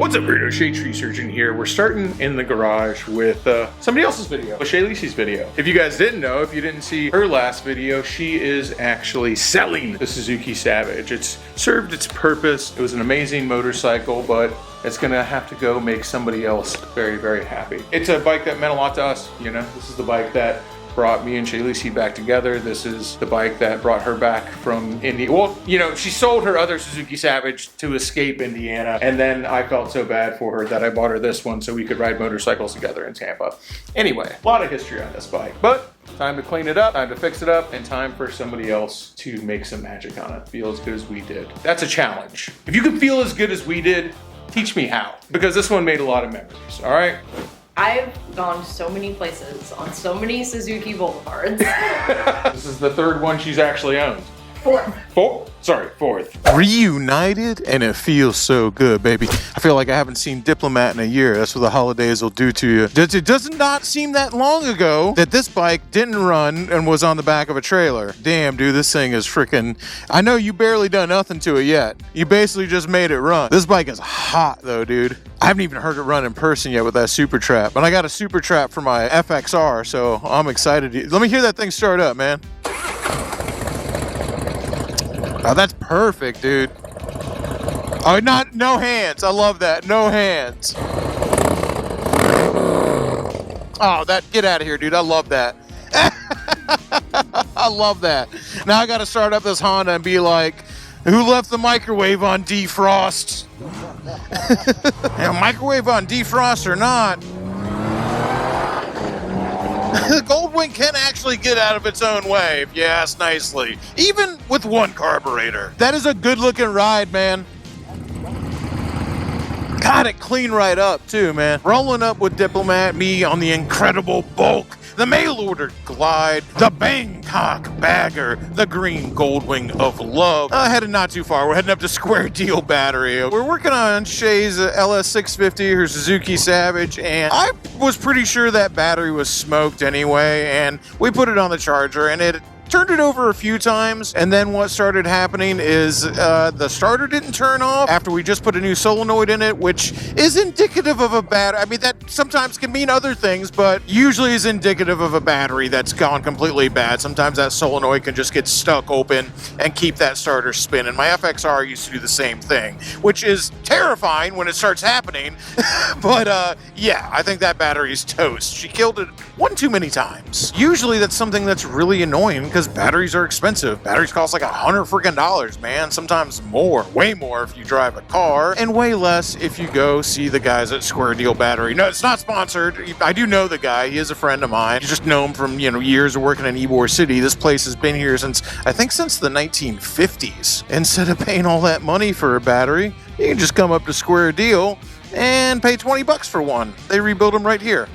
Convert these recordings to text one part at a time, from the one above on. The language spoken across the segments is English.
What's up, weirdo? Shade Tree Surgeon here. We're starting in the garage with somebody else's video, Shay Lisi's video. If you guys didn't know, if you didn't see her last video, she is actually selling the Suzuki Savage. It's served its purpose. It was an amazing motorcycle, but it's gonna have to go make somebody else very, very happy. It's a bike that meant a lot to us, you know? This is the bike that brought me and Shay Lisi back together. This is the bike that brought her back from India. Well, you know, she sold her other Suzuki Savage to escape Indiana, and then I felt so bad for her that I bought her this one so we could ride motorcycles together in Tampa. Anyway, a lot of history on this bike, but time to clean it up, time to fix it up, and time for somebody else to make some magic on it. Feel as good as we did. That's a challenge. If you can feel as good as we did, teach me how, because this one made a lot of memories, all right? I've gone so many places on so many Suzuki Boulevards. This is the third one she's actually owned. Fourth. Reunited, and it feels so good, baby. I feel like I haven't seen Diplomat in a year. That's what the holidays will do to you. It does not seem that long ago that this bike didn't run and was on the back of a trailer. Damn, dude, this thing is freaking... I know you barely done nothing to it yet. You basically just made it run. This bike is hot, though, dude. I haven't even heard it run in person yet with that Super Trap. And I got a Super Trap for my FXR, so I'm excited. Let me hear that thing start up, man. Oh, that's perfect, dude. Oh, no hands. I love that. No hands. Oh, get out of here, dude. I love that. I love that. Now I got to start up this Honda and be like, who left the microwave on defrost? Yeah, microwave on defrost or not. The Goldwing can actually get out of its own way, if you ask nicely. Even with one carburetor. That is a good looking ride, man. Got it clean right up too, man. Rolling up with Diplomat, me on the incredible bulk, the mail order glide, the Bangkok bagger, the green Goldwing of love. Headed not too far. We're heading up to Square Deal Battery. We're working on Shay's LS650, her Suzuki Savage, and I was pretty sure that battery was smoked anyway, and we put it on the charger, and it turned it over a few times, and then what started happening is the starter didn't turn off after we just put a new solenoid in it, which is indicative of a battery. I mean, that sometimes can mean other things, but usually is indicative of a battery that's gone completely bad. Sometimes that solenoid can just get stuck open and keep that starter spinning. My FXR used to do the same thing, which is terrifying when it starts happening. But yeah, I think that battery's toast. She killed it one too many times. Usually that's something that's really annoying because batteries are expensive. Batteries cost like $100 freaking, man. Sometimes more, way more if you drive a car, and way less if you go see the guys at Square Deal Battery. No, it's not sponsored. I do know the guy. He is a friend of mine. You just know him from, you know, years of working in Ybor City. This place has been here since, I think, since the 1950s. Instead of paying all that money for a battery, you can just come up to Square Deal and pay 20 bucks for one. They rebuild them right here.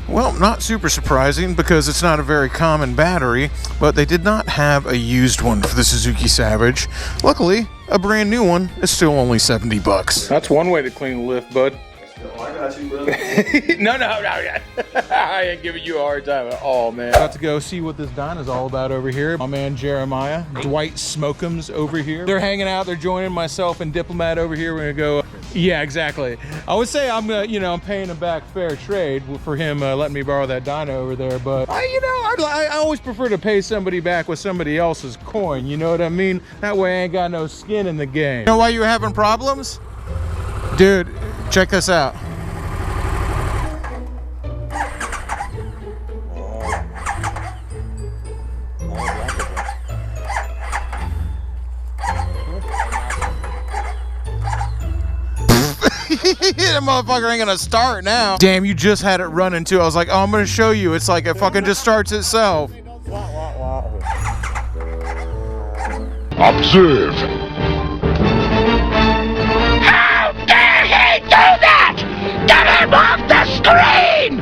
Well, not super surprising because it's not a very common battery, but they did not have a used one for the Suzuki Savage. Luckily, a brand new one is still only 70 bucks. That's one way to clean the lift, bud. I got you, brother. No. I ain't giving you a hard time at all, man. About to go see what this dyno's all about over here. My man Jeremiah, Dwight Smokem's over here. They're hanging out. They're joining myself and Diplomat over here. We're gonna go. Yeah, exactly. I would say I'm gonna, you know, I'm paying him back fair trade for him letting me borrow that dyno over there. But I always prefer to pay somebody back with somebody else's coin. You know what I mean? That way I ain't got no skin in the game. You know why you were having problems? Dude, check this out. That motherfucker ain't gonna start now. Damn, you just had it running too. I was like, oh, I'm gonna show you. It's like it fucking just starts itself. Observe. How dare he do that? Get him off the screen!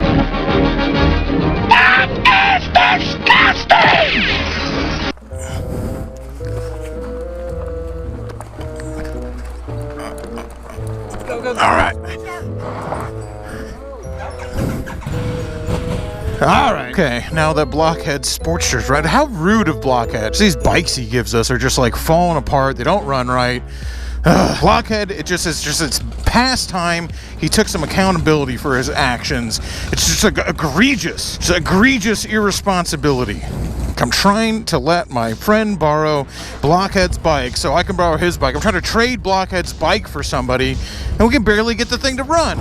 That is disgusting! All right. All right. Okay, now that Blockhead Sportster's right. How rude of Blockhead. These bikes he gives us are just like falling apart. They don't run right. Blockhead, it's past time he took some accountability for his actions. It's just egregious irresponsibility. I'm trying to let my friend borrow Blockhead's bike so I can borrow his bike. I'm trying to trade Blockhead's bike for somebody, and we can barely get the thing to run.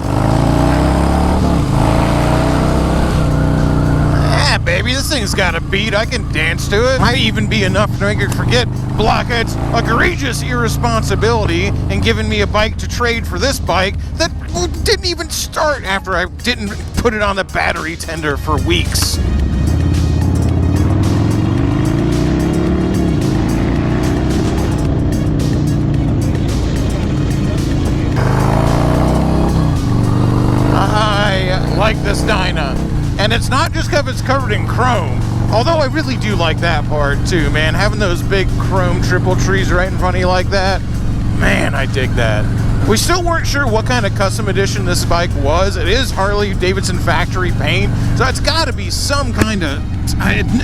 Baby, this thing's got a beat. I can dance to it. Might even be enough to make her forget Blockhead's egregious irresponsibility in giving me a bike to trade for this bike that didn't even start after I didn't put it on the battery tender for weeks. I like this Dyna. And it's not just because it's covered in chrome, although I really do like that part too, man. Having those big chrome triple trees right in front of you like that, man, I dig that. We still weren't sure what kind of custom edition this bike was. It is Harley Davidson factory paint, so it's got to be some kind of,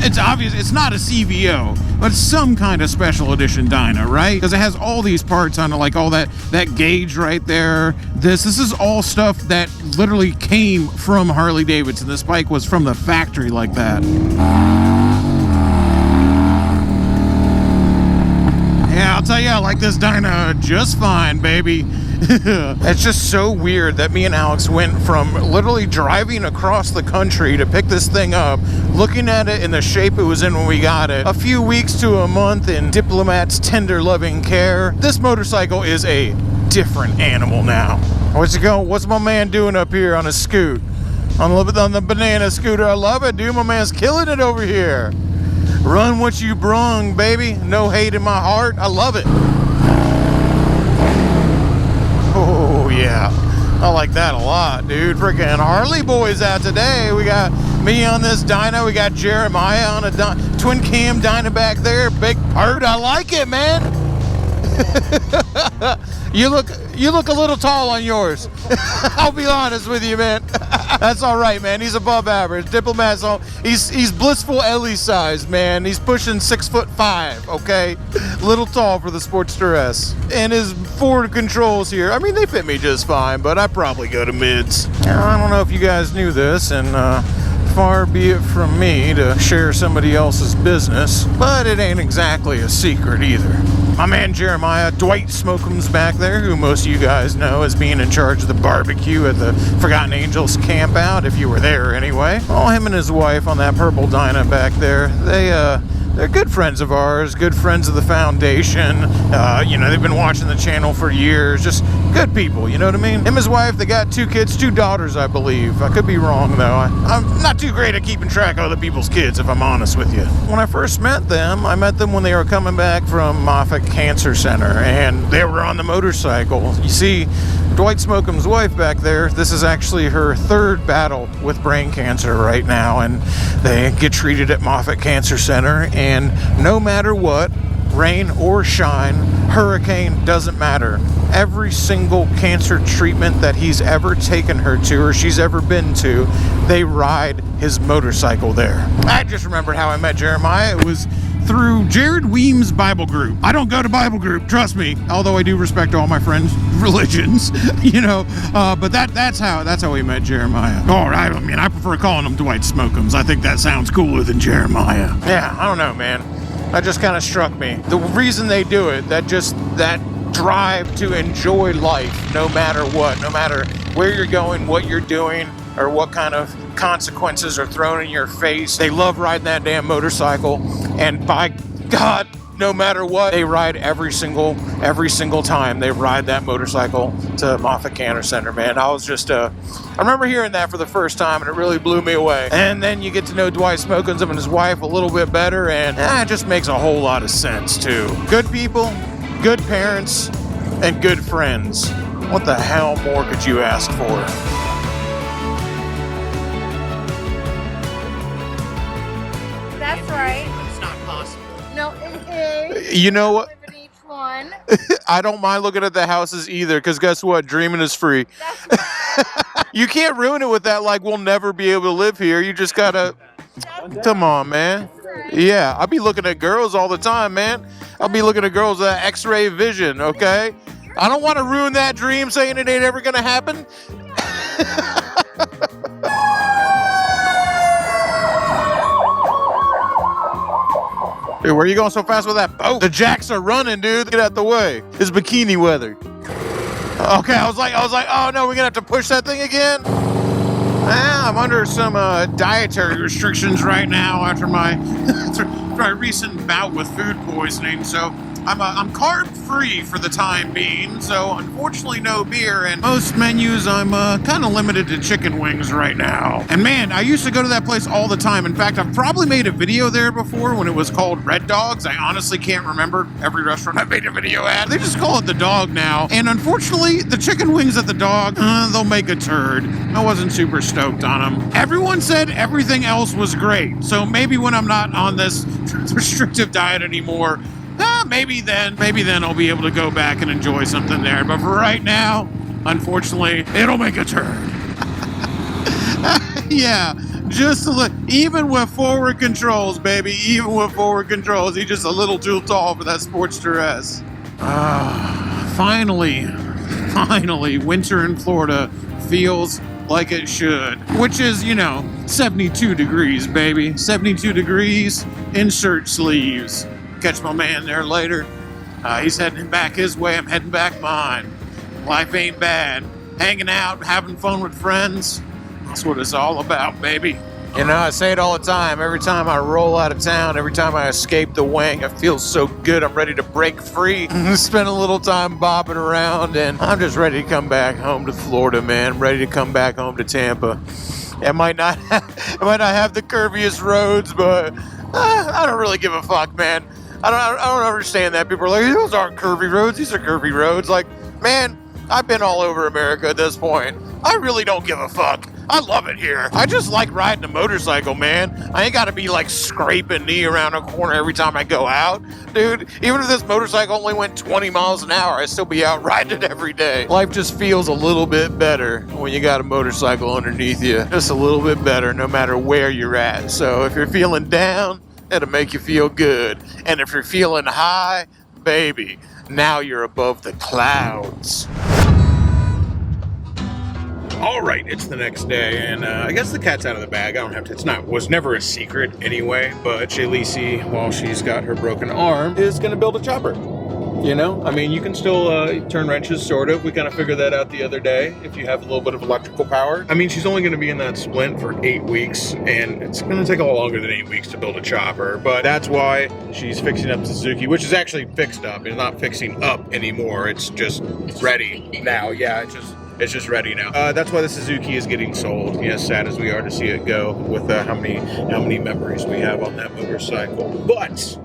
it's obvious it's not a CVO, but some kind of special edition Dyna, right? Because it has all these parts on it, like all that gauge right there. This is all stuff that literally came from Harley Davidson. This bike was from the factory like that. Yeah, I'll tell you, I like this Dyna just fine, baby. It's just so weird that me and Alex went from literally driving across the country to pick this thing up, looking at it in the shape it was in when we got it, a few weeks to a month in Diplomat's tender loving care. This motorcycle is a different animal now. What's my man doing up here on a scoot? On the banana scooter. I love it, dude. My man's killing it over here. Run what you brung, baby. No hate in my heart. I love it. Oh, yeah. I like that a lot, dude. Freaking Harley boys out today. We got me on this Dyna. We got Jeremiah on a twin cam Dyna back there. Big part. I like it, man. You look a little tall on yours. I'll be honest with you, man. That's all right, man. He's above average. Diplomat's he's blissful Ellie size, man. He's pushing 6'5", okay? Little tall for the Sportster S. And his forward controls here, I mean, they fit me just fine, but I probably go to mids. Now, I don't know if you guys knew this, and far be it from me to share somebody else's business, but it ain't exactly a secret either. My man Jeremiah, Dwight Smokeham's back there, who most of you guys know as being in charge of the barbecue at the Forgotten Angels camp out, if you were there anyway. Oh, him and his wife on that purple Dyna back there, they're good friends of ours, good friends of the foundation. They've been watching the channel for years. Just good people, you know what I mean? Him and his wife, they got 2 kids, 2 daughters, I believe. I could be wrong, though. I'm not too great at keeping track of other people's kids, if I'm honest with you. When I first met them, I met them when they were coming back from Moffitt Cancer Center, and they were on the motorcycle. You see, Dwight Smokeham's wife back there, this is actually her 3rd battle with brain cancer right now, and they get treated at Moffitt Cancer Center, and no matter what, rain or shine, hurricane, doesn't matter. Every single cancer treatment that he's ever taken her to or she's ever been to, they ride his motorcycle there. I just remembered how I met Jeremiah. It was through Jared Weems' Bible group. I don't go to Bible group, trust me, although I do respect all my friends' religions, but that's how we met Jeremiah. All right, I mean, I prefer calling them Dwight Smokeham's. I think that sounds cooler than Jeremiah. Yeah, I don't know, man. That just kind of struck me. The reason they do it, that drive to enjoy life no matter what, no matter where you're going, what you're doing, or what kind of consequences are thrown in your face. They love riding that damn motorcycle, and by God, no matter what, they ride every single time they ride that motorcycle to Moffitt Cancer Center, man. I remember hearing that for the first time, and it really blew me away. And then you get to know Dwight Smokeham's and his wife a little bit better, and it just makes a whole lot of sense, too. Good people, good parents, and good friends. What the hell more could you ask for? That's right. It's not possible. No, it is. You know what? Live in each one. I don't mind looking at the houses either, because guess what? Dreaming is free. That's right. You can't ruin it with that, like, we'll never be able to live here. You just gotta... Come on, man. Yeah, I'll be looking at girls all the time, man. I'll be looking at girls with X-ray vision, okay? I don't want to ruin that dream saying it ain't ever going to happen. Dude, where are you going so fast with that boat? The jacks are running, dude. Get out the way. It's bikini weather. Okay, I was like, oh no, we're gonna have to push that thing again? I'm under some dietary restrictions right now after my recent bout with food poisoning, so I'm carb free for the time being, so unfortunately no beer, and most menus I'm kind of limited to chicken wings right now. And man, I used to go to that place all the time. In fact, I've probably made a video there before when it was called Red Dogs. I honestly can't remember every restaurant I made a video at. They just call it The Dog now, and unfortunately the chicken wings at The Dog, they'll make a turd. I wasn't super stoked on them. Everyone said everything else was great, so maybe when I'm not on this restrictive diet anymore, maybe then I'll be able to go back and enjoy something there. But for right now, unfortunately, it'll make a turn. Yeah, just a little. Even with forward controls, baby. Even with forward controls, he's just a little too tall for that Sportster S. Finally, winter in Florida feels like it should. Which is, 72 degrees, baby. 72 degrees in shirt sleeves. Catch my man there later. He's heading back his way. I'm heading back mine. Life ain't bad. Hanging out, having fun with friends. That's what it's all about, baby. I say it all the time. Every time I roll out of town, every time I escape the wing, I feel so good. I'm ready to break free. Spend a little time bobbing around, and I'm just ready to come back home to Florida, man. I'm ready to come back home to Tampa. It might not have the curviest roads, but I don't really give a fuck, man. I don't understand that. People are like, those aren't curvy roads. These are curvy roads. Like, man, I've been all over America at this point. I really don't give a fuck. I love it here. I just like riding a motorcycle, man. I ain't got to be like scraping knee around a corner every time I go out. Dude, even if this motorcycle only went 20 miles an hour, I'd still be out riding it every day. Life just feels a little bit better when you got a motorcycle underneath you. Just a little bit better no matter where you're at. So if you're feeling down, it'll make you feel good. And if you're feeling high, baby, now you're above the clouds. All right, it's the next day, and I guess the cat's out of the bag. Was never a secret anyway, but Shaylisi, while she's got her broken arm, is gonna build a chopper. You can still turn wrenches, sort of. We kind of figured that out the other day, if you have a little bit of electrical power. She's only going to be in that splint for 8 weeks, and it's going to take a lot longer than 8 weeks to build a chopper, but that's why she's fixing up Suzuki, which is actually fixed up. It's not fixing up anymore. It's just ready now. Yeah, it's just ready now. That's why the Suzuki is getting sold. Sad as we are to see it go with how many memories we have on that motorcycle. But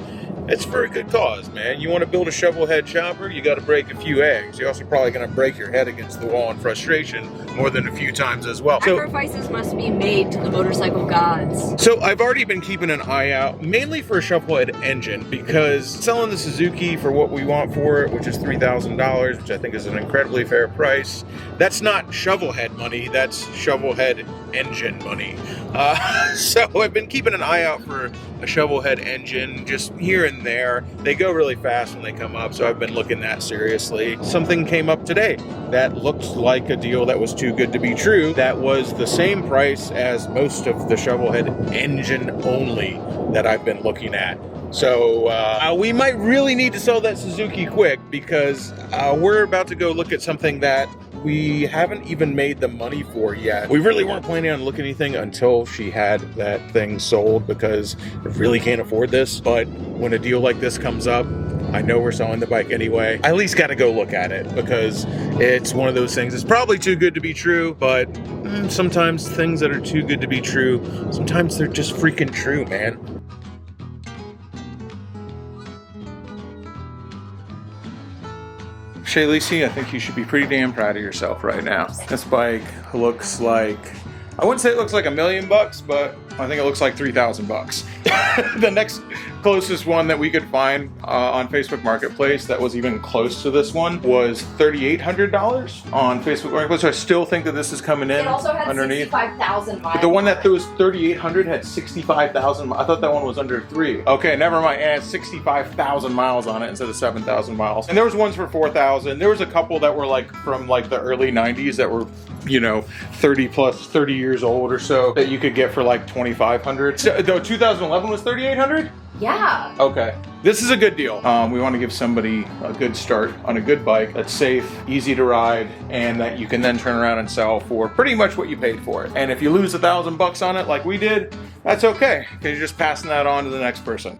it's for a good cause, man. You want to build a shovel head chopper, you got to break a few eggs. You're also probably going to break your head against the wall in frustration more than a few times as well. Sacrifices must be made to the motorcycle gods. So I've already been keeping an eye out, mainly for a shovel head engine, because selling the Suzuki for what we want for it, which is $3,000, which I think is an incredibly fair price, that's not shovel head money, that's shovel head engine money. So I've been keeping an eye out for a shovel head engine just here and there. They go really fast when they come up, so I've been looking that seriously. Something came up today that looked like a deal that was too good to be true. That was the same price as most of the shovel head engine only that I've been looking at. So we might really need to sell that Suzuki quick, because we're about to go look at something that we haven't even made the money for yet. We really weren't planning on looking at anything until she had that thing sold, because we really can't afford this. But when a deal like this comes up, I know we're selling the bike anyway. I at least got to go look at it, because it's one of those things. It's probably too good to be true, but sometimes things that are too good to be true, sometimes they're just freaking true, man. Shaylisi, I think you should be pretty damn proud of yourself right now. This bike looks like, I wouldn't say it looks like $1 million, but I think it looks like 3,000 bucks. The next closest one that we could find on Facebook Marketplace that was even close to this one was $3,800 on Facebook Marketplace. So I still think that this is coming in It also had underneath. 65,000 miles. But the one that was 3,800 had 65,000. I thought that one was under 3. Okay, never mind. It had 65,000 miles on it instead of 7,000 miles. And there was ones for 4,000. There was a couple that were like from like the early 90s that were, you know, 30 years old or so that you could get for like 2,500. So, though 2011 was 3,800? Yeah. Okay. This is a good deal. We want to give somebody a good start on a good bike that's safe, easy to ride, and that you can then turn around and sell for pretty much what you paid for it. And if you lose $1,000 on it like we did, that's okay, because you're just passing that on to the next person.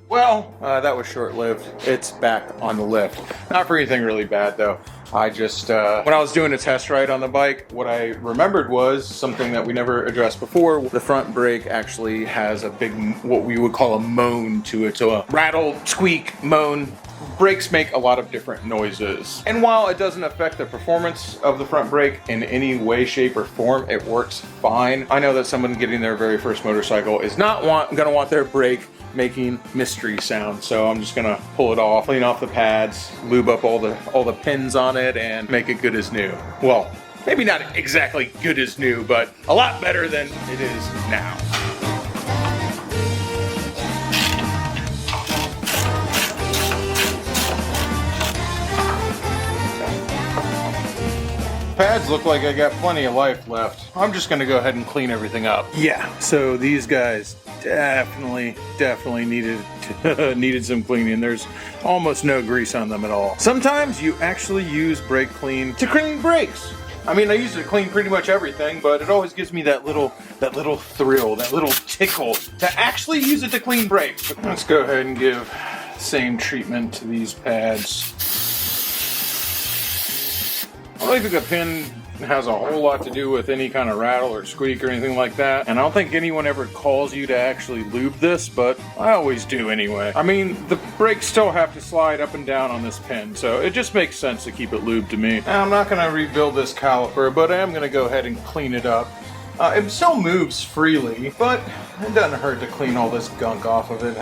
Well, that was short-lived. It's back on the lift. Not for anything really bad though. I just, when I was doing a test ride on the bike, what I remembered was something that we never addressed before. The front brake actually has a big, what we would call a moan to it. So a rattle, squeak, moan. Brakes make a lot of different noises. And while it doesn't affect the performance of the front brake in any way, shape, or form, it works fine. I know that someone getting their very first motorcycle is not gonna want their brake making mystery sound, so I'm just gonna pull it off, clean off the pads, lube up all the pins on it, and make it good as new. Well, maybe not exactly good as new, but a lot better than it is now. Pads look like I got plenty of life left. I'm just gonna go ahead and clean everything up. Yeah, so these guys definitely needed some cleaning. There's almost no grease on them at all. Sometimes you actually use brake clean to clean brakes. I mean, I use it to clean pretty much everything, but it always gives me that little thrill, that little tickle to actually use it to clean brakes. But let's go ahead and give the same treatment to these pads. I don't think the pin has a whole lot to do with any kind of rattle or squeak or anything like that. And I don't think anyone ever calls you to actually lube this, but I always do anyway. I mean, the brakes still have to slide up and down on this pin, so it just makes sense to keep it lubed to me. Now, I'm not gonna rebuild this caliper, but I am gonna go ahead and clean it up. It still moves freely, but it doesn't hurt to clean all this gunk off of it,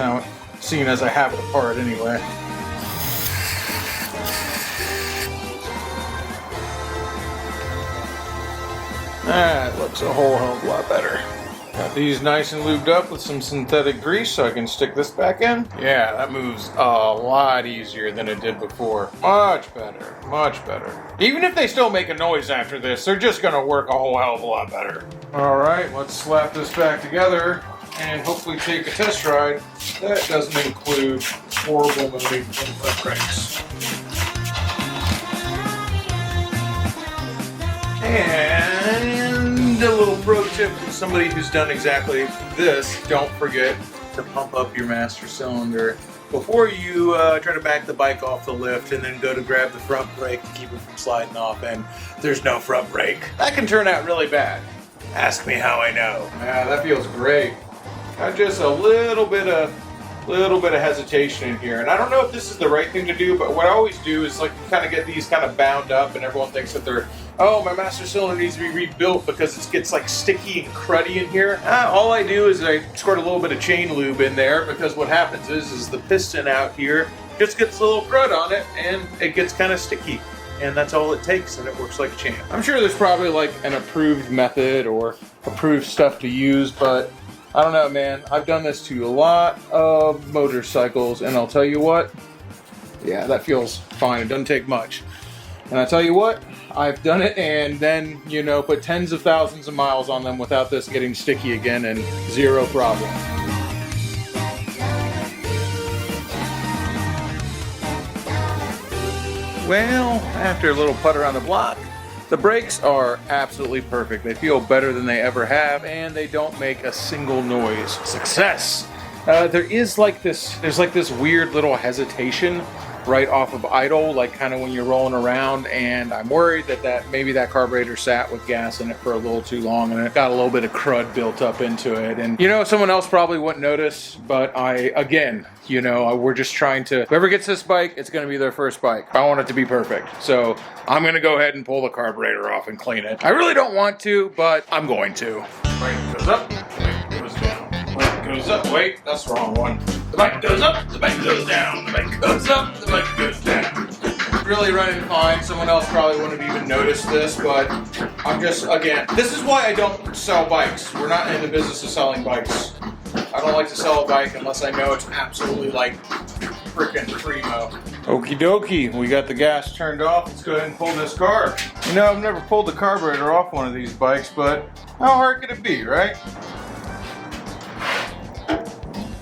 seeing as I have it apart anyway. That looks a whole hell of a lot better. Got these nice and lubed up with some synthetic grease so I can stick this back in. Yeah, that moves a lot easier than it did before. Much better, much better. Even if they still make a noise after this, they're just gonna work a whole hell of a lot better. All right, let's slap this back together and hopefully take a test ride that doesn't include horrible moving front brakes. And a little pro tip from somebody who's done exactly this: don't forget to pump up your master cylinder before you try to back the bike off the lift and then go to grab the front brake to keep it from sliding off and there's no front brake. That can turn out really bad. Ask me how I know. Yeah, that feels great. Got just a little bit of hesitation in here, and I don't know if this is the right thing to do, but what I always do is like kind of get these kind of bound up, and everyone thinks that they're, oh, my master cylinder needs to be rebuilt because it gets like sticky and cruddy in here. All I do is I squirt a little bit of chain lube in there, because what happens is the piston out here just gets a little crud on it and it gets kind of sticky. And that's all it takes, and it works like a champ. I'm sure there's probably like an approved method or approved stuff to use, but I don't know, man. I've done this to a lot of motorcycles, and I'll tell you what, yeah, that feels fine. It doesn't take much. And I tell you what, I've done it and then, you know, put tens of thousands of miles on them without this getting sticky again, and zero problem. Well, after a little putt around the block, the brakes are absolutely perfect. They feel better than they ever have, and they don't make a single noise. Success! There's like this weird little hesitation right off of idle, like kind of when you're rolling around, and I'm worried that maybe that carburetor sat with gas in it for a little too long and it got a little bit of crud built up into it. And you know, someone else probably wouldn't notice, but we're just trying to, whoever gets this bike, it's going to be their first bike. I want it to be perfect, so I'm going to go ahead and pull the carburetor off and clean it. I really don't want to, but I'm going to. Crank goes up. goes up. Wait, that's the wrong one. The bike goes up, the bike goes down. The bike goes up, the bike goes down. Really running fine. Someone else probably wouldn't have even noticed this, but I'm just, again, this is why I don't sell bikes. We're not in the business of selling bikes. I don't like to sell a bike unless I know it's absolutely like frickin' primo. Okie dokie, we got the gas turned off. Let's go ahead and pull this carb. You know, I've never pulled the carburetor off one of these bikes, but how hard could it be, right?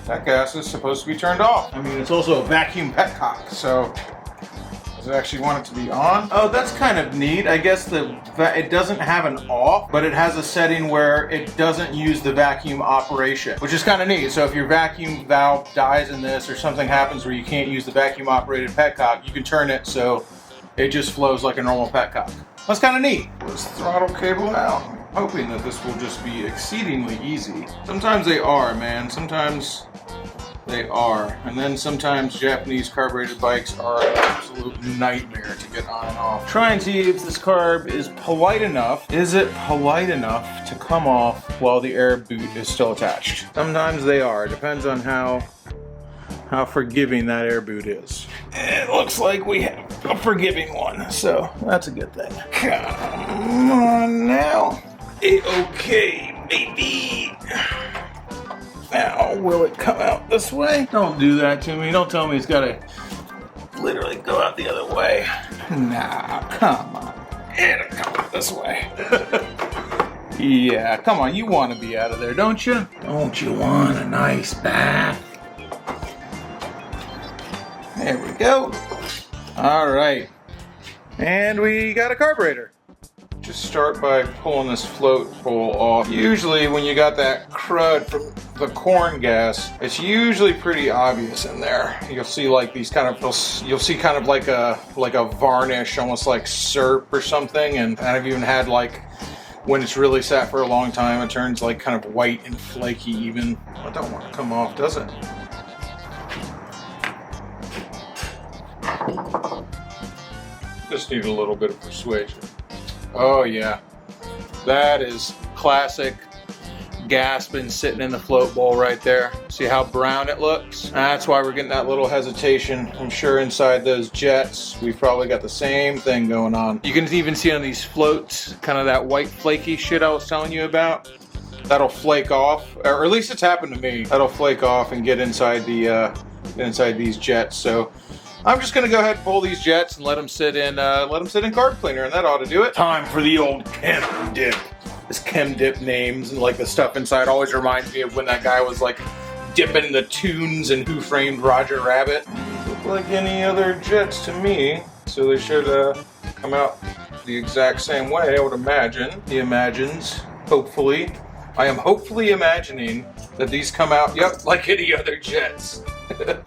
That gas is supposed to be turned off. I mean, it's also a vacuum petcock, so does it actually want it to be on? Oh, that's kind of neat. I guess it doesn't have an off, but it has a setting where it doesn't use the vacuum operation, which is kind of neat. So if your vacuum valve dies in this or something happens where you can't use the vacuum operated petcock, you can turn it so it just flows like a normal petcock. That's kind of neat. Let's throttle cable out. Hoping that this will just be exceedingly easy. Sometimes they are, man. Sometimes they are. And then sometimes Japanese carbureted bikes are an absolute nightmare to get on and off. Try and see if this carb is polite enough. Is it polite enough to come off while the air boot is still attached? Sometimes they are. It depends on how forgiving that air boot is. It looks like we have a forgiving one, so that's a good thing. Come on now. Okay, baby. Now, will it come out this way? Don't do that to me. Don't tell me it's gotta literally go out the other way. Nah, come on. It'll come out this way. Yeah, come on. You want to be out of there, don't you? Don't you want a nice bath? There we go. All right. And we got a carburetor. Just start by pulling this float bowl off. Usually when you got that crud from the corn gas, it's usually pretty obvious in there. You'll see like these kind of, you'll see kind of like a varnish, almost like syrup or something. And I've even had like, when it's really sat for a long time, it turns like kind of white and flaky even. It don't want to come off, does it? Just need a little bit of persuasion. Oh yeah, that is classic gas been sitting in the float bowl right there. See how brown it looks? That's why we're getting that little hesitation. I'm sure inside those jets, we've probably got the same thing going on. You can even see on these floats, kind of that white flaky shit I was telling you about. That'll flake off, or at least it's happened to me. That'll flake off and get inside inside these jets. So I'm just gonna go ahead and pull these jets and let them sit in carb cleaner, and that ought to do it. Time for the old chem dip. This chem dip names and like the stuff inside always reminds me of when that guy was like dipping the tunes in Who Framed Roger Rabbit. Look like any other jets to me, so they should come out the exact same way, I would imagine. He imagines, hopefully. I am hopefully imagining that these come out, yep, like any other jets.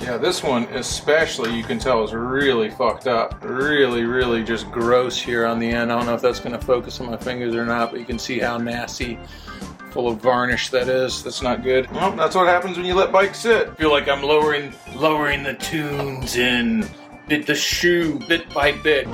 Yeah, this one especially, you can tell, is really fucked up. Really, really just gross here on the end. I don't know if that's gonna focus on my fingers or not, but you can see how nasty, full of varnish that is. That's not good. Well, that's what happens when you let bikes sit. I feel like I'm lowering the tunes in the shoe bit by bit.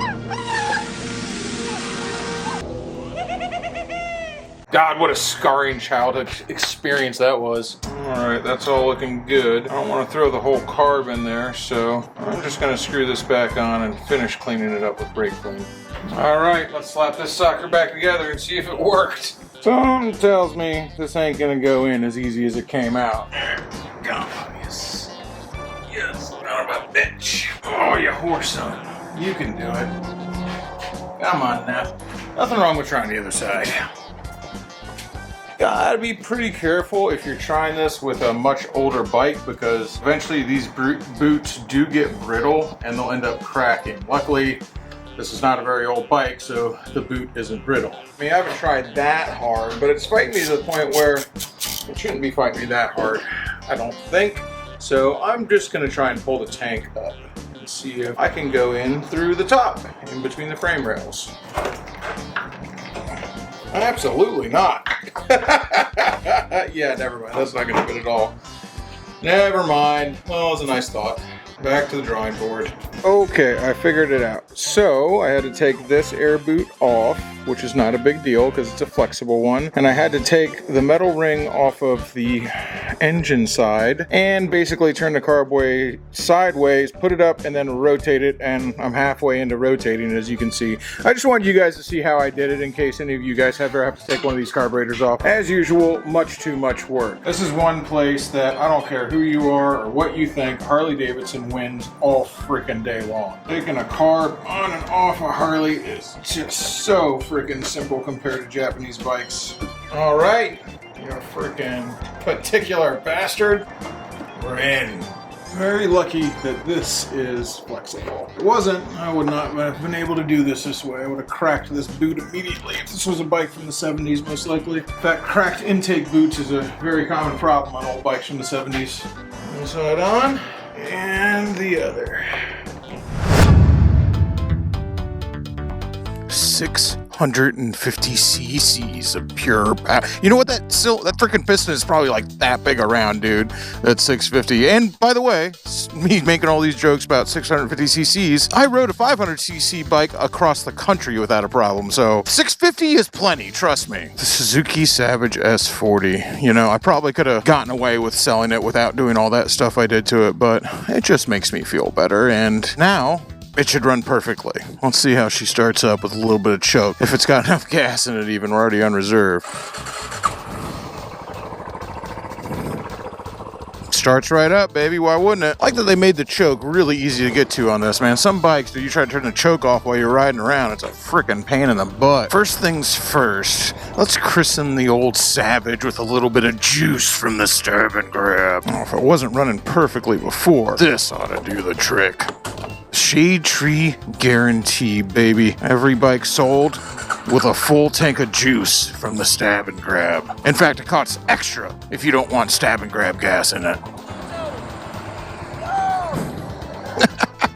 God, what a scarring childhood experience that was. All right, that's all looking good. I don't want to throw the whole carb in there, so I'm just gonna screw this back on and finish cleaning it up with brake clean. All right, let's slap this sucker back together and see if it worked. Something tells me this ain't gonna go in as easy as it came out. Come on, yes. Yes, son of a bitch. Oh, you whoreson. You can do it. Come on now. Nothing wrong with trying the other side. Gotta be pretty careful if you're trying this with a much older bike, because eventually these boots do get brittle and they'll end up cracking. Luckily, this is not a very old bike, so the boot isn't brittle. I mean, I haven't tried that hard, but it's fighting me to the point where it shouldn't be fighting me that hard, I don't think. So I'm just gonna try and pull the tank up and see if I can go in through the top, in between the frame rails. Absolutely not. Yeah, never mind. That's not going to fit at all. Never mind. Well, it was a nice thought. Back to the drawing board. Okay, I figured it out. So I had to take this air boot off, which is not a big deal because it's a flexible one. And I had to take the metal ring off of the engine side and basically turn the carburetor sideways, put it up, and then rotate it, and I'm halfway into rotating, as you can see. I just wanted you guys to see how I did it in case any of you guys ever have to take one of these carburetors off. As usual, much too much work. This is one place that I don't care who you are or what you think, Harley Davidson wins all freaking day long. Taking a carb on and off a Harley is just so freaking simple compared to Japanese bikes. All right, you freaking particular bastard. We're in. Very lucky that this is flexible. If it wasn't, I would not have been able to do this way. I would have cracked this boot immediately. If this was a bike from the 70s, most likely. In fact, cracked intake boots is a very common problem on old bikes from the 70s. One side on, and the other. 650 cc's of pure power. You know what? That freaking piston is probably like that big around, dude. That's 650. And by the way, me making all these jokes about 650 cc's, I rode a 500 cc bike across the country without a problem. So 650 is plenty, trust me. The Suzuki Savage S40. You know, I probably could have gotten away with selling it without doing all that stuff I did to it, but it just makes me feel better. And now it should run perfectly. Let's see how she starts up with a little bit of choke. If it's got enough gas in it even, we're already on reserve. Starts right up, baby. Why wouldn't it? I like that they made the choke really easy to get to on this, man. Some bikes, do you try to turn the choke off while you're riding around, it's a freaking pain in the butt. First things first, let's christen the old Savage with a little bit of juice from the stab and grab. Oh, if it wasn't running perfectly before, this ought to do the trick. Shade Tree Guarantee, baby. Every bike sold with a full tank of juice from the stab and grab. In fact, it costs extra if you don't want stab and grab gas in it.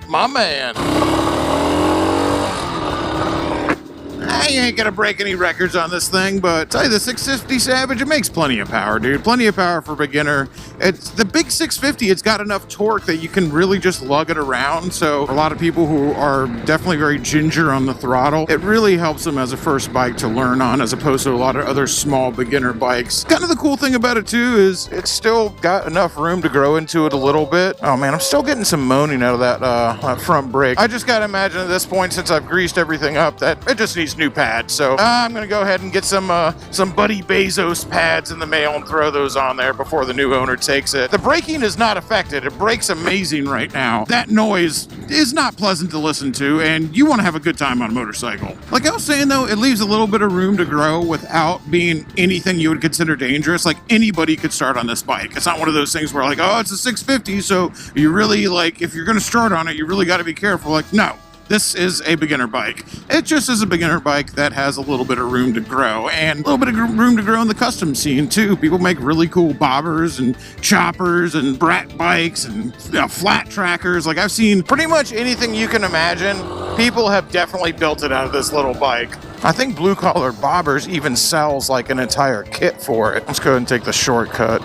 My man. You ain't gonna break any records on this thing, but tell you, the 650 Savage, it makes plenty of power, dude. Plenty of power for beginner. It's the big 650, it's got enough torque that you can really just lug it around. So for a lot of people who are definitely very ginger on the throttle, it really helps them as a first bike to learn on, as opposed to a lot of other small beginner bikes. Kind of the cool thing about it too is it's still got enough room to grow into it a little bit. Oh man, I'm still getting some moaning out of that front brake. I just gotta imagine at this point, since I've greased everything up, that it just needs new pads. So I'm gonna go ahead and get some Buddy Bezos pads in the mail and throw those on there before the new owner takes it. The braking is not affected. It brakes amazing right now. That noise is not pleasant to listen to, and you want to have a good time on a motorcycle. Like I was saying though, it leaves a little bit of room to grow without being anything you would consider dangerous. Like anybody could start on this bike. It's not one of those things where like, oh, it's a 650, so you really, like, if you're gonna start on it, you really got to be careful. Like, no. This is a beginner bike. It just is a beginner bike that has a little bit of room to grow, and a little bit of room to grow in the custom scene too. People make really cool bobbers and choppers and brat bikes and flat trackers. Like I've seen pretty much anything you can imagine. People have definitely built it out of this little bike. I think Blue Collar Bobbers even sells like an entire kit for it. Let's go ahead and take the shortcut.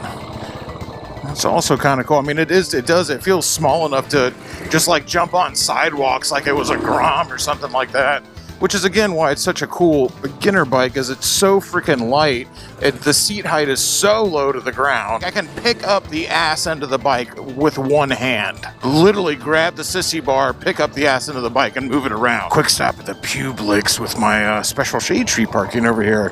It's also kind of cool. I mean, it feels small enough to just like jump on sidewalks like it was a Grom or something like that. Which is again why it's such a cool beginner bike, is it's so freaking light. The seat height is so low to the ground. I can pick up the ass end of the bike with one hand. Literally grab the sissy bar, pick up the ass end of the bike and move it around. Quick stop at the Publix with my special shade tree parking over here.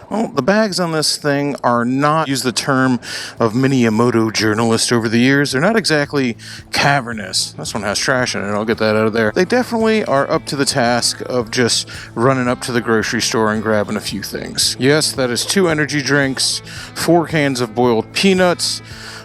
Well, the bags on this thing are not, use the term of many a moto journalist over the years, they're not exactly cavernous. This one has trash in it, I'll get that out of there. They definitely are up to the task of just running up to the grocery store and grabbing a few things. Yes, that is 2 energy drinks, 4 cans of boiled peanuts,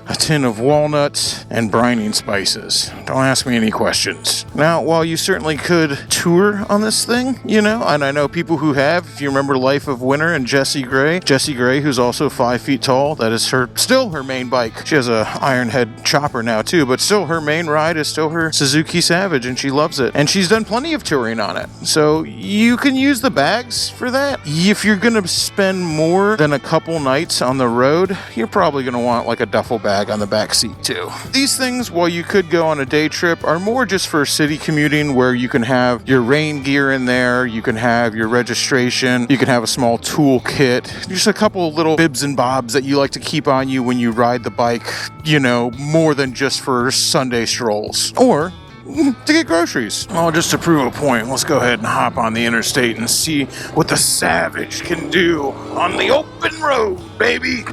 a tin of walnuts, and brining spices. Don't ask me any questions. Now, while you certainly could tour on this thing, you know, and I know people who have, if you remember Life of Winter and Jessie Gray, who's also 5 feet tall, that is still her main bike. She has a Ironhead chopper now too, but still her main ride is still her Suzuki Savage, and she loves it. And she's done plenty of touring on it. So you can use the bags for that. If you're gonna spend more than a couple nights on the road, you're probably gonna want like a duffel bag bag on the back seat too. These things, while you could go on a day trip, are more just for city commuting, where you can have your rain gear in there, you can have your registration, you can have a small tool kit, just a couple of little bibs and bobs that you like to keep on you when you ride the bike, you know, more than just for Sunday strolls. Or to get groceries. Well, just to prove a point, let's go ahead and hop on the interstate and see what the Savage can do on the open road, baby.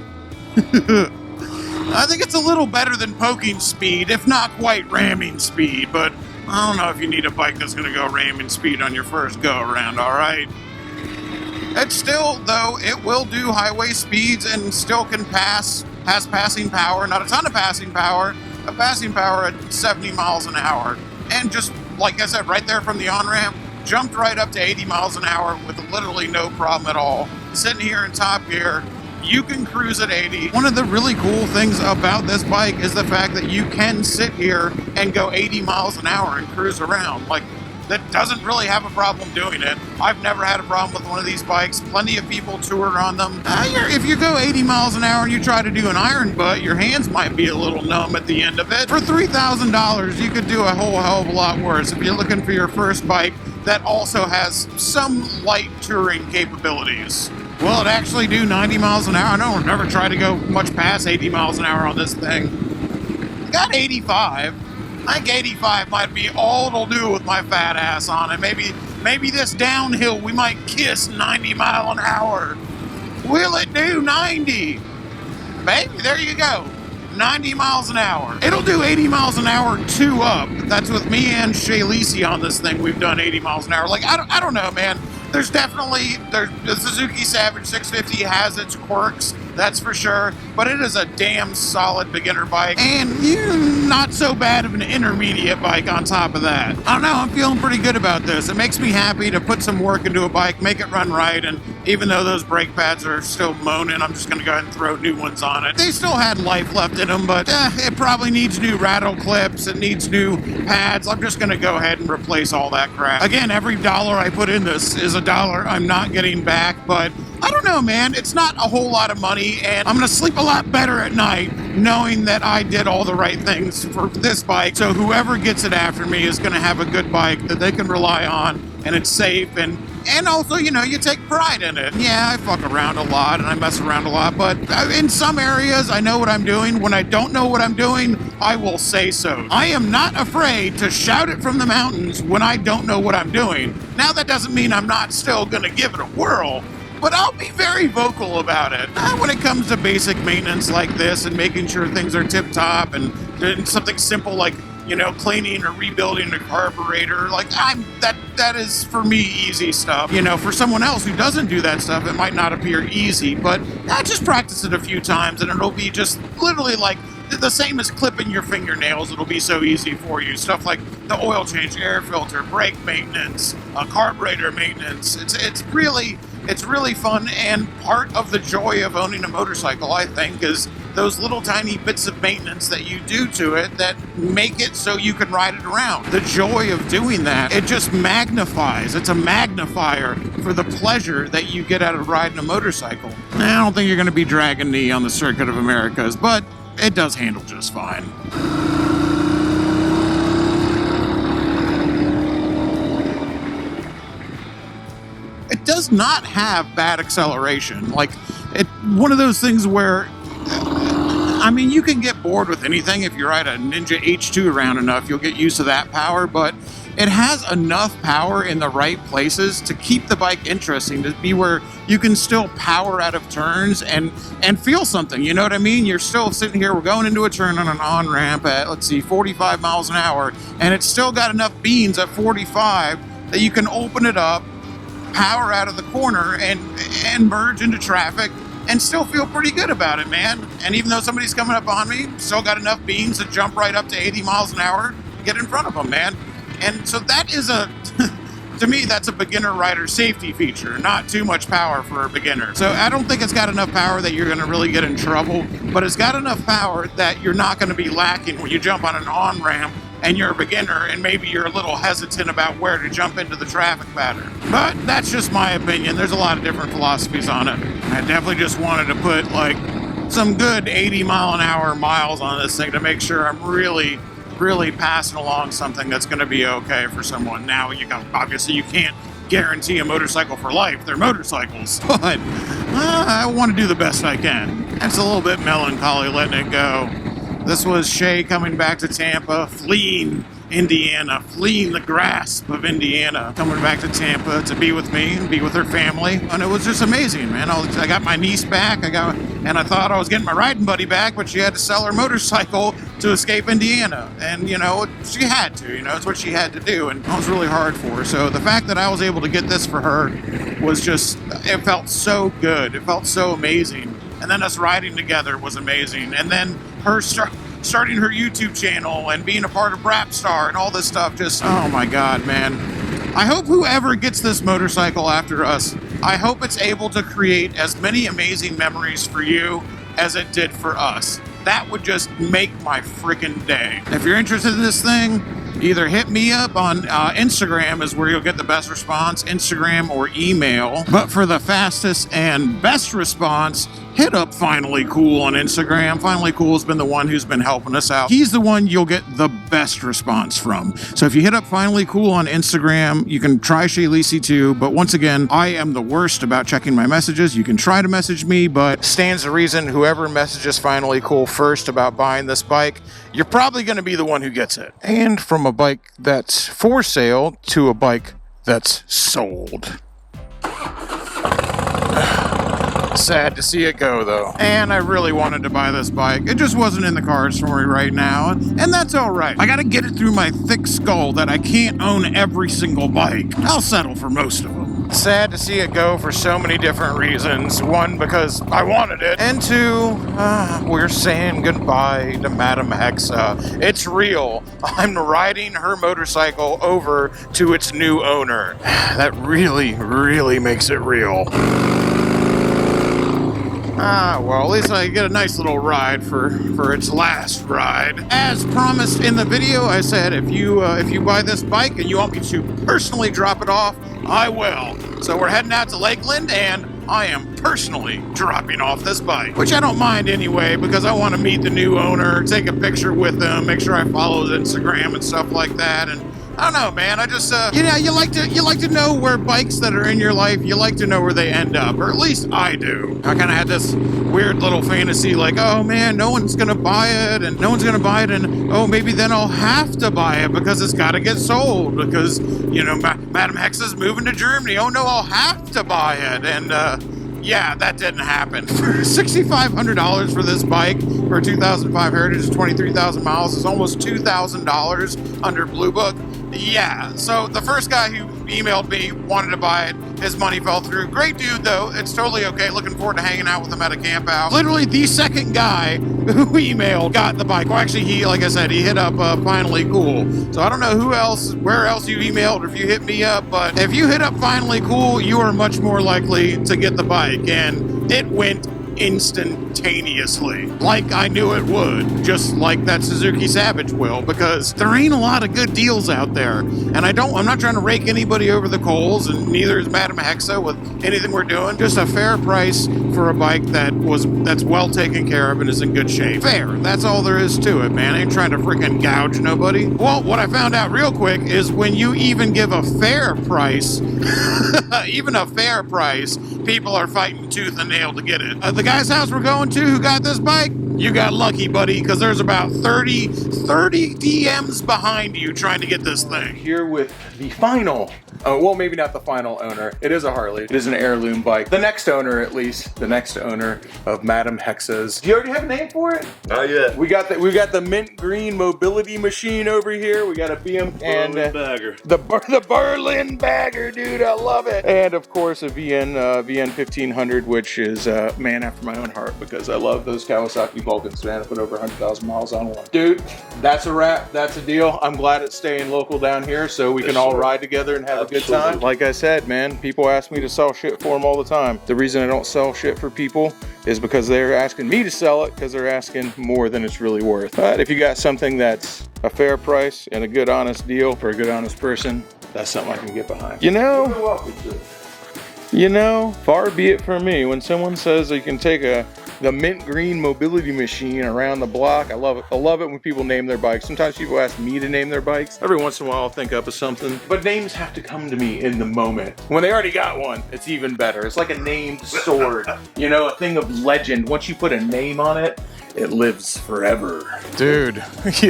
I think it's a little better than poking speed, if not quite ramming speed, but I don't know if you need a bike that's going to go ramming speed on your first go around, all right? It's still, though, it will do highway speeds and still can pass, has passing power, not a ton of passing power, a passing power at 70 miles an hour. And just, like I said, right there from the on-ramp, jumped right up to 80 miles an hour with literally no problem at all. Sitting here in top gear, you can cruise at 80. One of the really cool things about this bike is the fact that you can sit here and go 80 miles an hour and cruise around. Like, that doesn't really have a problem doing it. I've never had a problem with one of these bikes. Plenty of people tour on them. If you go 80 miles an hour and you try to do an iron butt, your hands might be a little numb at the end of it. For $3,000, you could do a whole hell of a lot worse if you're looking for your first bike that also has some light touring capabilities. Will it actually do 90 miles an hour? No, I've never tried to go much past 80 miles an hour on this thing. Got 85. I think 85 might be all it'll do with my fat ass on it. Maybe this downhill we might kiss 90 mile an hour. Will it do 90? Baby, there you go. 90 miles an hour. It'll do 80 miles an hour 2 up. That's with me and Shay Lisi on this thing. We've done 80 miles an hour. Like, I don't know, man. There's definitely, the Suzuki Savage 650 has its quirks, that's for sure, but it is a damn solid beginner bike, and not so bad of an intermediate bike on top of that. I don't know, I'm feeling pretty good about this. It makes me happy to put some work into a bike, make it run right, and even though those brake pads are still moaning, I'm just going to go ahead and throw new ones on it. They still had life left in them, but it probably needs new rattle clips, it needs new pads. I'm just going to go ahead and replace all that crap. Again, every dollar I put in this is a dollar I'm not getting back, but I don't know, man. It's not a whole lot of money, and I'm going to sleep a lot better at night knowing that I did all the right things for this bike. So whoever gets it after me is going to have a good bike that they can rely on, and it's safe, and also, you know, you take pride in it. Yeah, I fuck around a lot, and I mess around a lot, but in some areas, I know what I'm doing. When I don't know what I'm doing, I will say so. I am not afraid to shout it from the mountains when I don't know what I'm doing. Now, that doesn't mean I'm not still going to give it a whirl, but I'll be very vocal about it. When it comes to basic maintenance like this and making sure things are tip-top and doing something simple like, you know, cleaning or rebuilding a carburetor, like that is for me easy stuff. You know, for someone else who doesn't do that stuff, it might not appear easy, but I just practice it a few times and it'll be just literally like the same as clipping your fingernails. It'll be so easy for you. Stuff like the oil change, air filter, brake maintenance, carburetor maintenance. It's really fun, and part of the joy of owning a motorcycle, I think, is those little tiny bits of maintenance that you do to it that make it so you can ride it around. The joy of doing that, it just magnifies. It's a magnifier for the pleasure that you get out of riding a motorcycle. I don't think you're going to be dragging me on the Circuit of Americas, but it does handle just fine. It does not have bad acceleration. Like, one of those things where, I mean, you can get bored with anything. If you ride a Ninja H2 around enough, you'll get used to that power, but it has enough power in the right places to keep the bike interesting, to be where you can still power out of turns and feel something, you know what I mean? You're still sitting here, we're going into a turn on an on-ramp at, 45 miles an hour, and it's still got enough beans at 45 that you can open it up, power out of the corner, and merge into traffic and still feel pretty good about it, man. And even though somebody's coming up on me, still got enough beans to jump right up to 80 miles an hour, get in front of them, man. And so that is to me, that's a beginner rider safety feature, not too much power for a beginner. So I don't think it's got enough power that you're going to really get in trouble, but it's got enough power that you're not going to be lacking when you jump on an on-ramp and you're a beginner and maybe you're a little hesitant about where to jump into the traffic pattern. But that's just my opinion. There's a lot of different philosophies on it. I definitely just wanted to put, like, some good 80-mile-an-hour miles on this thing to make sure I'm really passing along something that's going to be okay for someone. Now, obviously you can't guarantee a motorcycle for life. They're motorcycles, but I want to do the best I can. It's a little bit melancholy letting it go. This was Shay coming back to Tampa, fleeing Indiana, fleeing the grasp of Indiana, coming back to Tampa to be with me and be with her family. And it was just amazing, man. I got my niece back, and I thought I was getting my riding buddy back, but she had to sell her motorcycle to escape Indiana. And, she had to, it's what she had to do. And it was really hard for her. So the fact that I was able to get this for her was just, it felt so good. It felt so amazing. And then us riding together was amazing. And then her starting her YouTube channel and being a part of Brapstar and all this stuff, just, oh my God, man. I hope whoever gets this motorcycle after us, I hope it's able to create as many amazing memories for you as it did for us. That would just make my freaking day. If you're interested in this thing, either hit me up on Instagram is where you'll get the best response, Instagram or email. But for the fastest and best response, hit up Finally Cool on Instagram. Finally Cool has been the one who's been helping us out. He's the one you'll get the best response from. So if you hit up Finally Cool on Instagram, you can try Shay Lisi too. But once again, I am the worst about checking my messages. You can try to message me, but stands to reason whoever messages Finally Cool first about buying this bike, you're probably going to be the one who gets it. And from a bike that's for sale to a bike that's sold. Sad to see it go, though. And I really wanted to buy this bike. It just wasn't in the cards for me right now, and that's all right. I gotta get it through my thick skull that I can't own every single bike. I'll settle for most of them. Sad to see it go for so many different reasons. One, because I wanted it, and two, we're saying goodbye to Madam Hexa. It's real. I'm riding her motorcycle over to its new owner. That really makes it real. Well, at least I get a nice little ride for its last ride. As promised in the video, I said if you buy this bike and you want me to personally drop it off, I will. So we're heading out to Lakeland, and I am personally dropping off this bike, which I don't mind anyway, because I want to meet the new owner, take a picture with him, make sure I follow his Instagram and stuff like that. And I don't know, man. I just, you like to know where bikes that are in your life, you like to know where they end up, or at least I do. I kind of had this weird little fantasy, like, oh man, no one's gonna buy it, and oh, maybe then I'll have to buy it because it's got to get sold because Madam Hexa's moving to Germany. Oh no, I'll have to buy it, and yeah, that didn't happen. For $6,500 for this bike for a 2005 Heritage is 23,000 miles. It's almost $2,000 under Blue Book. Yeah, so the first guy who emailed me wanted to buy it. His money fell through. Great dude, though. It's totally okay. Looking forward to hanging out with him at a camp out. Literally the second guy who emailed got the bike. Well, actually, he hit up Finally Cool. So I don't know where else you emailed, or if you hit me up, but if you hit up Finally Cool, you are much more likely to get the bike. And it went instantaneously, like I knew it would, just like that Suzuki Savage will, because there ain't a lot of good deals out there, and I'm not trying to rake anybody over the coals, and neither is Madam Hexa with anything we're doing. Just a fair price for a bike that's well taken care of and is in good shape. Fair. That's all there is to it, man. I ain't trying to freaking gouge nobody. Well, what I found out real quick is when you even give a fair price, even a fair price, people are fighting tooth and nail to get it. The guy's house we're going to who got this bike, you got lucky, buddy, because there's about 30 DMs behind you trying to get this thing. Here with the final, well, maybe not the final owner. It is a Harley. It is an heirloom bike. The next owner, at least, the next owner of Madam Hexa's. Do you already have a name for it? Not yet. We got the mint green mobility machine over here. We got a BM and bagger. The Berlin bagger, dude. I love it. And of course, a VN 1500, which is man after my own heart because I love those Kawasaki Vulcans, man. I put over 100,000 miles on one. Dude, that's a wrap. That's a deal. I'm glad it's staying local down here so we can all ride together and have a good time. Like I said, man, people ask me to sell shit for them all the time. The reason I don't sell shit for people is because they're asking me to sell it because they're asking more than it's really worth. But if you got something that's a fair price and a good honest deal for a good honest person, that's something I can get behind. You know, far be it from me when someone says you can take a the mint green mobility machine around the block. I love it. I love it when people name their bikes. Sometimes people ask me to name their bikes. Every once in a while I'll think up of something, but names have to come to me in the moment. When they already got one, it's even better. It's like a named sword, you know, a thing of legend. Once you put a name on it, it lives forever. Dude,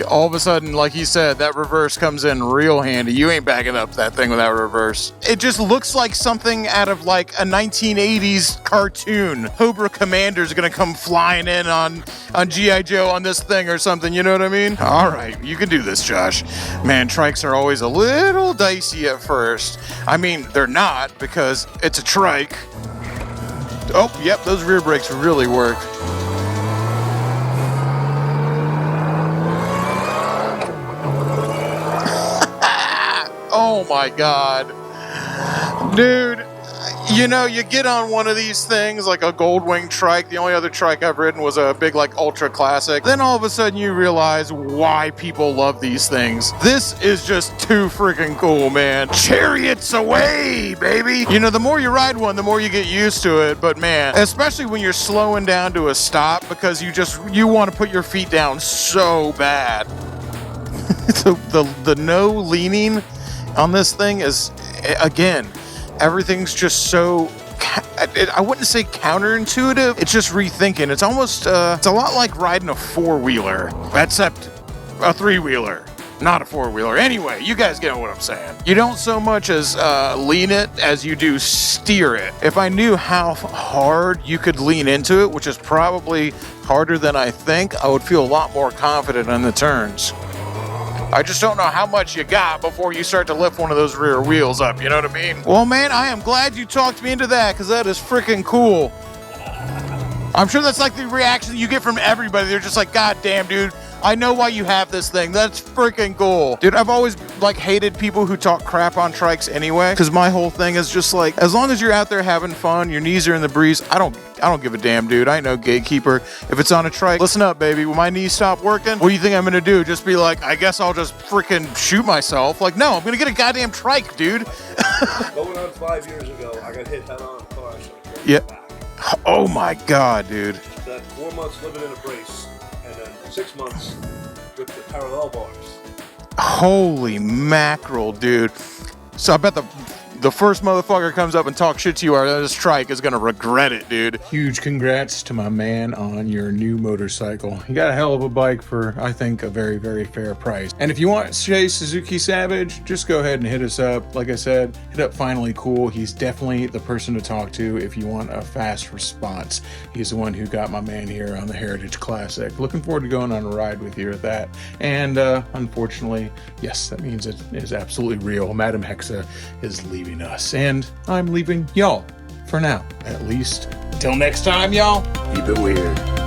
all of a sudden, like he said, that reverse comes in real handy. You ain't backing up that thing without reverse. It just looks like something out of like a 1980s cartoon. Cobra Commander's gonna come flying in on G.I. Joe on this thing or something, you know what I mean? All right, you can do this, Josh. Man, trikes are always a little dicey at first. I mean, they're not because it's a trike. Oh, yep, those rear brakes really work. Oh my God. Dude, you know, you get on one of these things like a Goldwing trike. The only other trike I've ridden was a big like ultra classic. Then all of a sudden you realize why people love these things. This is just too freaking cool, man. Chariots away, baby. You know, the more you ride one, the more you get used to it. But man, especially when you're slowing down to a stop because you want to put your feet down so bad. the no leaning on this thing is, again, everything's just so, I wouldn't say counterintuitive, it's just rethinking. It's almost, it's a lot like riding a four-wheeler, except a three-wheeler, not a four-wheeler. Anyway, you guys get what I'm saying. You don't so much as lean it as you do steer it. If I knew how hard you could lean into it, which is probably harder than I think, I would feel a lot more confident in the turns. I just don't know how much you got before you start to lift one of those rear wheels up, you know what I mean? Well, man, I am glad you talked me into that, because that is freaking cool. I'm sure that's like the reaction that you get from everybody. They're just like, God damn, dude, I know why you have this thing. That's freaking cool. Dude, I've always like hated people who talk crap on trikes anyway, because my whole thing is just like, as long as you're out there having fun, your knees are in the breeze, I don't give a damn, dude. I ain't no gatekeeper. If it's on a trike, listen up, baby. When my knees stop working, what do you think I'm gonna do? Just be like, I guess I'll just freaking shoot myself? Like, no, I'm gonna get a goddamn trike, dude. Going on 5 years ago, I got hit head on in a car. So Yeah. Oh my God, dude. that 4 months living in a brace, and then 6 months with the parallel bars. Holy mackerel, dude. So I bet the first motherfucker comes up and talks shit to you on this trike is gonna regret it, dude. Huge congrats to my man on your new motorcycle. You got a hell of a bike for, I think, a very, very fair price. And if you want Shay Suzuki Savage, just go ahead and hit us up. Like I said, hit up Finally Cool. He's definitely the person to talk to if you want a fast response. He's the one who got my man here on the Heritage Classic. Looking forward to going on a ride with you at that. And unfortunately, yes, that means it is absolutely real. Madam Hexa is leaving us, and I'm leaving y'all for now, at least. Till next time, y'all, keep it weird.